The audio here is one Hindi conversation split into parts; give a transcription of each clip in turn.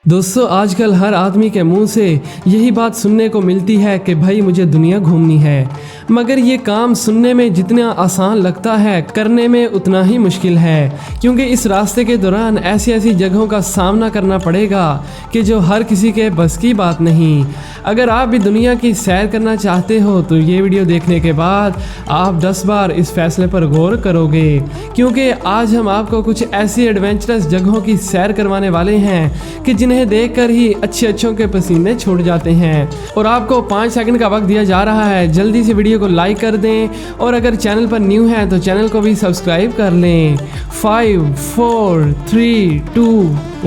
दोस्तों आजकल हर आदमी के मुंह से यही बात सुनने को मिलती है कि भाई मुझे दुनिया घूमनी है, मगर ये काम सुनने में जितना आसान लगता है करने में उतना ही मुश्किल है, क्योंकि इस रास्ते के दौरान ऐसी ऐसी जगहों का सामना करना पड़ेगा कि जो हर किसी के बस की बात नहीं। अगर आप भी दुनिया की सैर करना चाहते हो तो ये वीडियो देखने के बाद आप 10 बार इस फैसले पर गौर करोगे, क्योंकि आज हम आपको कुछ ऐसी एडवेंचरस जगहों की सैर करवाने वाले हैं कि जिन्हें देखकर ही अच्छों के पसीने छूट जाते हैं। और आपको 5 सेकंड का वक्त दिया जा रहा है, जल्दी से वीडियो को लाइक कर दें और अगर चैनल पर न्यू है तो चैनल को भी सब्सक्राइब कर लें। 5 4 3 2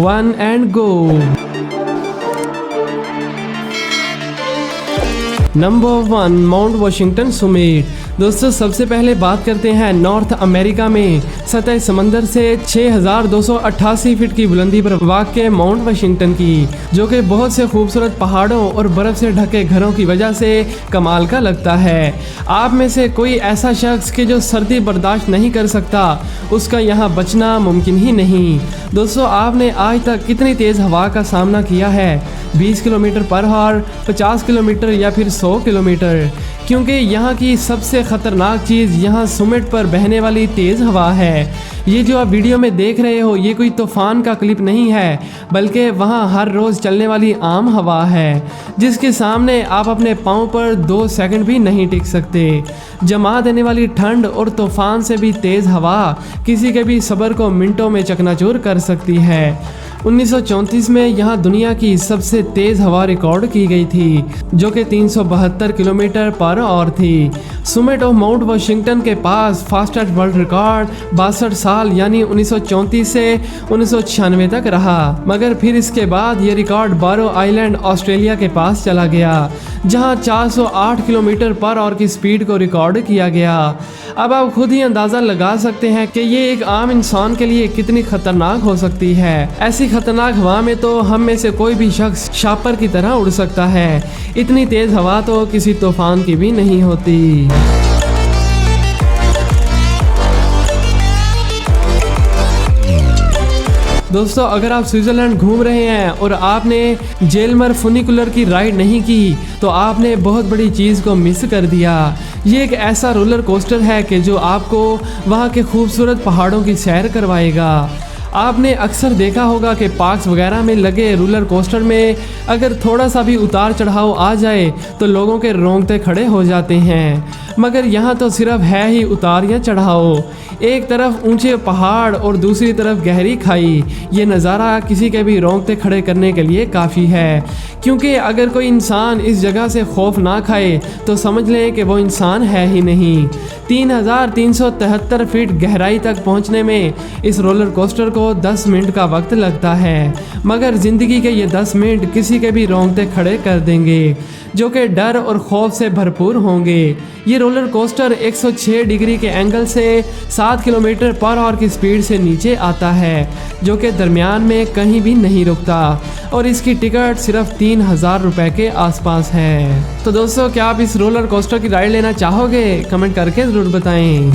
1 and go. Number 1, mount Washington summit. दोस्तों सबसे पहले बात करते हैं नॉर्थ अमेरिका में सतह समंदर से 6288 फीट की बुलंदी पर वाक़ माउंट वाशिंगटन की, जो कि बहुत से खूबसूरत पहाड़ों और बर्फ़ से ढके घरों की वजह से कमाल का लगता है। आप में से कोई ऐसा शख्स कि जो सर्दी बर्दाश्त नहीं कर सकता, उसका यहाँ बचना मुमकिन ही नहीं। दोस्तों आपने आज तक कितनी तेज़ हवा का सामना किया है? 20 किलोमीटर पर आवर, 50 किलोमीटर या फिर 100 किलोमीटर? क्योंकि यहाँ की सबसे ख़तरनाक चीज़ यहाँ सुमिट पर बहने वाली तेज़ हवा है। ये जो आप वीडियो में देख रहे हो ये कोई तूफ़ान का क्लिप नहीं है, बल्कि वहाँ हर रोज़ चलने वाली आम हवा है, जिसके सामने आप अपने पाँव पर 2 सेकंड भी नहीं टिक सकते। जमा देने वाली ठंड और तूफ़ान से भी तेज़ हवा किसी के भी सब्र को मिनटों में चकनाचूर कर सकती है। 1934 में यहाँ दुनिया की सबसे तेज़ हवा रिकॉर्ड की गई थी, जो कि 372 किलोमीटर पर आवर थी। सुमिट ऑफ माउंट वाशिंगटन के पास फास्टेस्ट वर्ल्ड रिकॉर्ड 62 साल यानी 1934 से 1996 तक रहा, मगर फिर इसके बाद ये रिकॉर्ड बारो आइलैंड ऑस्ट्रेलिया के पास चला गया, जहाँ 408 किलोमीटर पर आवर की स्पीड को रिकॉर्ड किया गया। अब आप खुद ही अंदाज़ा लगा सकते हैं कि ये एक आम इंसान के लिए कितनी खतरनाक हो सकती है। ऐसी खतरनाक हवा में तो हम में से कोई भी शख्स शापर की तरह उड़ सकता है। इतनी तेज़ हवा तो किसी तूफान की भी नहीं होती। दोस्तों अगर आप स्विट्ज़रलैंड घूम रहे हैं और आपने जेलमर फुनिकुलर की राइड नहीं की तो आपने बहुत बड़ी चीज़ को मिस कर दिया। ये एक ऐसा रोलर कोस्टर है कि जो आपको वहाँ के खूबसूरत पहाड़ों की सैर करवाएगा। आपने अक्सर देखा होगा कि पार्क्स वगैरह में लगे रोलर कोस्टर में अगर थोड़ा सा भी उतार चढ़ाव आ जाए तो लोगों के रोंगटे खड़े हो जाते हैं, मगर यहाँ तो सिर्फ है ही उतार या चढ़ाव। एक तरफ ऊंचे पहाड़ और दूसरी तरफ गहरी खाई। ये नज़ारा किसी के भी रोंगटे खड़े करने के लिए काफ़ी है, क्योंकि अगर कोई इंसान इस जगह से खौफ ना खाए तो समझ लें कि वो इंसान है ही नहीं। 3373 फीट गहराई तक पहुंचने में इस रोलर कोस्टर को 10 मिनट का वक्त लगता है, मगर ज़िंदगी के ये 10 मिनट किसी के भी रोंगटे खड़े कर देंगे, जो कि डर और खौफ से भरपूर होंगे। ये रोलर कोस्टर 106 डिग्री के एंगल से 7 किलोमीटर पर आवर की स्पीड से नीचे आता है, जो कि दरमियान में कहीं भी नहीं रुकता, और इसकी टिकट सिर्फ 3000 रुपये के आसपास है। तो दोस्तों क्या आप इस रोलर कोस्टर की राइड लेना चाहोगे? कमेंट करके ज़रूर बताएं।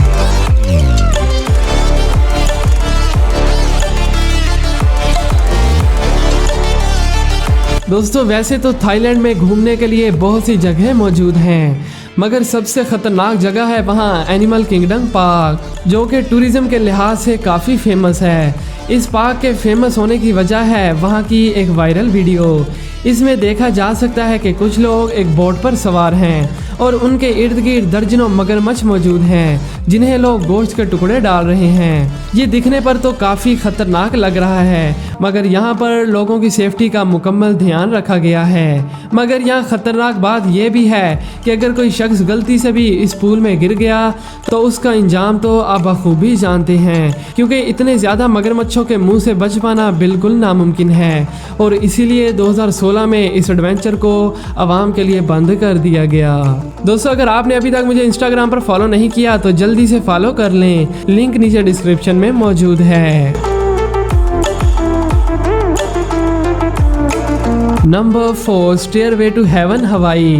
दोस्तों वैसे तो थाईलैंड में घूमने के लिए बहुत सी जगह मौजूद हैं, मगर सबसे ख़तरनाक जगह है वहाँ एनिमल किंगडम पार्क, जो कि टूरिज़्म के लिहाज से काफ़ी फेमस है। इस पार्क के फेमस होने की वजह है वहाँ की एक वायरल वीडियो। इसमें देखा जा सकता है कि कुछ लोग एक बोट पर सवार हैं और उनके इर्द गिर्द दर्जनों मगरमच्छ मौजूद हैं, जिन्हें लोग गोश्त के टुकड़े डाल रहे हैं। ये दिखने पर तो काफ़ी ख़तरनाक लग रहा है, मगर यहाँ पर लोगों की सेफ्टी का मुकम्मल ध्यान रखा गया है। मगर यहाँ ख़तरनाक बात यह भी है कि अगर कोई शख्स गलती से भी इस पूल में गिर गया तो उसका इंजाम तो आप बखूबी जानते हैं, क्योंकि इतने ज़्यादा मगरमच्छों के मुँह से बच पाना बिल्कुल नामुमकिन है, और इसीलिए 2016 में इस एडवेंचर को आवाम के लिए बंद कर दिया गया। दोस्तों अगर आपने अभी तक मुझे इंस्टाग्राम पर फॉलो नहीं किया तो जल्दी से फॉलो कर लें, लिंक नीचे डिस्क्रिप्शन में मौजूद है। नंबर 4, स्टेयरवे टू हेवन हवाई।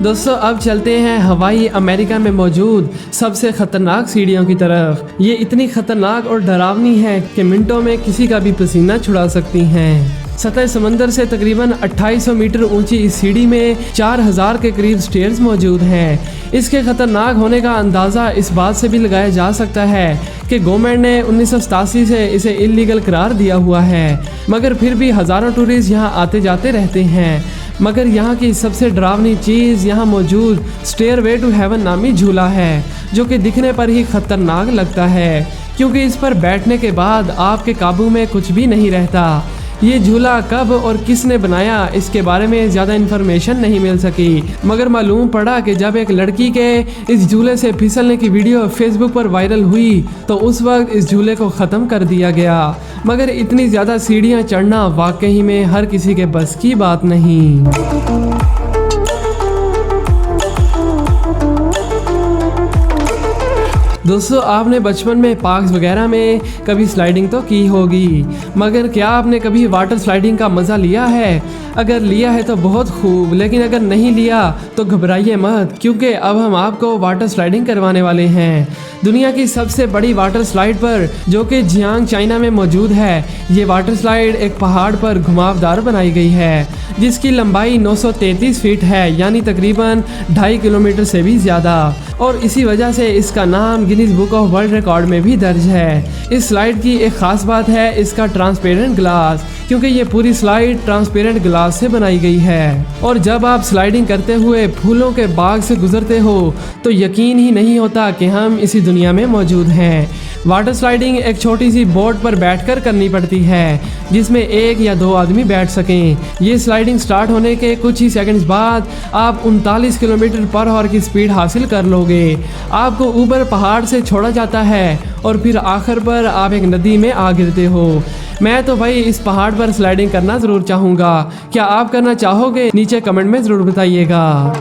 दोस्तों अब चलते हैं हवाई अमेरिका में मौजूद सबसे ख़तरनाक सीढ़ियों की तरफ। ये इतनी ख़तरनाक और डरावनी है कि मिनटों में किसी का भी पसीना छुड़ा सकती हैं। सतह समंदर से तकरीबन 2800 मीटर ऊंची इस सीढ़ी में 4000 के करीब स्टेयर्स मौजूद हैं। इसके खतरनाक होने का अंदाज़ा इस बात से भी लगाया जा सकता है कि गवर्नमेंट ने 1987 से इसे इलीगल करार दिया हुआ है, मगर फिर भी हज़ारों टूरिस्ट यहाँ आते जाते रहते हैं। मगर यहाँ की सबसे डरावनी चीज़ यहाँ मौजूद स्टेयरवे टू हेवन नामी झूला है, जो कि दिखने पर ही खतरनाक लगता है, क्योंकि इस पर बैठने के बाद आपके काबू में कुछ भी नहीं रहता। ये झूला कब और किसने बनाया इसके बारे में ज़्यादा इन्फॉर्मेशन नहीं मिल सकी, मगर मालूम पड़ा कि जब एक लड़की के इस झूले से फिसलने की वीडियो फेसबुक पर वायरल हुई तो उस वक्त इस झूले को ख़त्म कर दिया गया। मगर इतनी ज़्यादा सीढ़ियाँ चढ़ना वाकई में हर किसी के बस की बात नहीं। दोस्तों, आपने बचपन में पार्क्स वगैरह में कभी स्लाइडिंग तो की होगी, मगर क्या आपने कभी वाटर स्लाइडिंग का मज़ा लिया है? अगर लिया है तो बहुत खूब, लेकिन अगर नहीं लिया तो घबराइए मत, क्योंकि अब हम आपको वाटर स्लाइडिंग करवाने वाले हैं। दुनिया की सबसे बड़ी वाटर स्लाइड पर, जो कि जियांग चाइना में मौजूद है। ये वाटर स्लाइड एक पहाड़ पर घुमावदार बनाई गई है, जिसकी लंबाई 933 फीट है, यानी तकरीबन 2.5 किलोमीटर से भी ज़्यादा, और इसी वजह से इसका नाम Guinness book of world record में भी दर्ज है। इस स्लाइड की एक खास बात है इसका ट्रांसपेरेंट ग्लास, क्योंकि ये पूरी स्लाइड ट्रांसपेरेंट ग्लास से बनाई गई है। और जब आप स्लाइडिंग करते हुए फूलों के बाग से गुजरते हो तो यकीन ही नहीं होता कि हम इसी दुनिया में मौजूद हैं। वाटर स्लाइडिंग एक छोटी सी बोट पर बैठकर करनी पड़ती है, जिसमें 1 या 2 आदमी बैठ सकें। ये स्लाइडिंग स्टार्ट होने के कुछ ही सेकंड्स बाद आप 39 किलोमीटर पर आवर की स्पीड हासिल कर लोगे। आपको ऊपर पहाड़ से छोड़ा जाता है और फिर आखिर पर आप एक नदी में आ गिरते हो। मैं तो भाई इस पहाड़ पर स्लाइडिंग करना ज़रूर चाहूँगा। क्या आप करना चाहोगे? नीचे कमेंट में ज़रूर बताइएगा।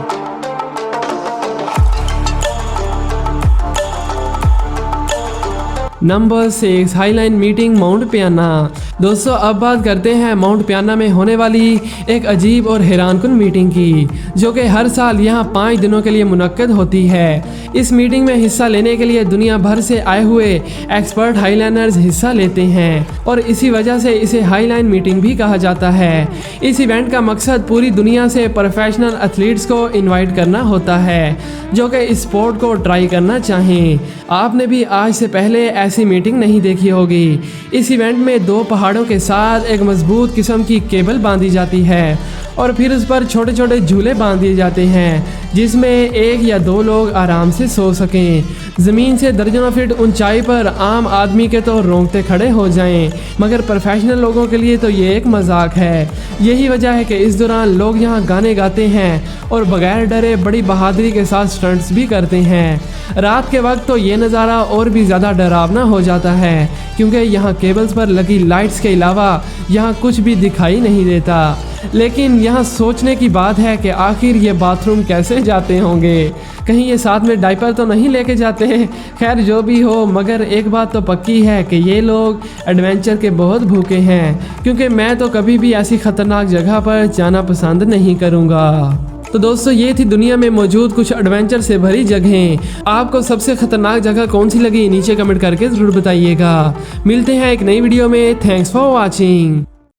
नंबर 6, हाईलाइन मीटिंग माउंट पियाना। दोस्तों, अब बात करते हैं माउंट पियाना में होने वाली एक अजीब और हैरानकुन मीटिंग की, जो कि हर साल यहाँ 5 दिनों के लिए मुनक्कद होती है। इस मीटिंग में हिस्सा लेने के लिए दुनिया भर से आए हुए एक्सपर्ट हाईलाइनर्स हिस्सा लेते हैं, और इसी वजह से इसे हाईलाइन मीटिंग भी कहा जाता है। इस इवेंट का मकसद पूरी दुनिया से प्रोफेशनल एथलीट्स को इन्वाइट करना होता है, जो कि इस स्पोर्ट को ट्राई करना चाहें। आपने भी आज से पहले ऐसी मीटिंग नहीं देखी होगी। इस इवेंट में 2 पहाड़ों के साथ एक मजबूत किस्म की केबल बांधी जाती है, और फिर उस पर छोटे छोटे झूले बांध दिए जाते हैं, जिसमें 1 या 2 लोग आराम से सो सकें। ज़मीन से दर्जनों फीट ऊंचाई पर आम आदमी के तो रोंगटे खड़े हो जाएं, मगर प्रोफेशनल लोगों के लिए तो ये एक मजाक है। यही वजह है कि इस दौरान लोग यहाँ गाने गाते हैं और बगैर डरे बड़ी बहादुरी के साथ स्टंट्स भी करते हैं। रात के वक्त तो ये नज़ारा और भी ज़्यादा डरावना हो जाता है, क्योंकि यहाँ केबल्स पर लगी लाइट्स के अलावा यहाँ कुछ भी दिखाई नहीं देता। लेकिन यहाँ सोचने की बात है कि आखिर ये बाथरूम कैसे जाते होंगे? कहीं ये साथ में डायपर तो नहीं लेके जाते? खैर जो भी हो, मगर एक बात तो पक्की है कि ये लोग एडवेंचर के बहुत भूखे हैं, क्योंकि मैं तो कभी भी ऐसी ख़तरनाक जगह पर जाना पसंद नहीं करूँगा। तो दोस्तों, ये थी दुनिया में मौजूद कुछ एडवेंचर से भरी जगहें। आपको सबसे खतरनाक जगह कौन सी लगी नीचे कमेंट करके ज़रूर बताइएगा। मिलते हैं एक नई वीडियो में। Thanks for watching.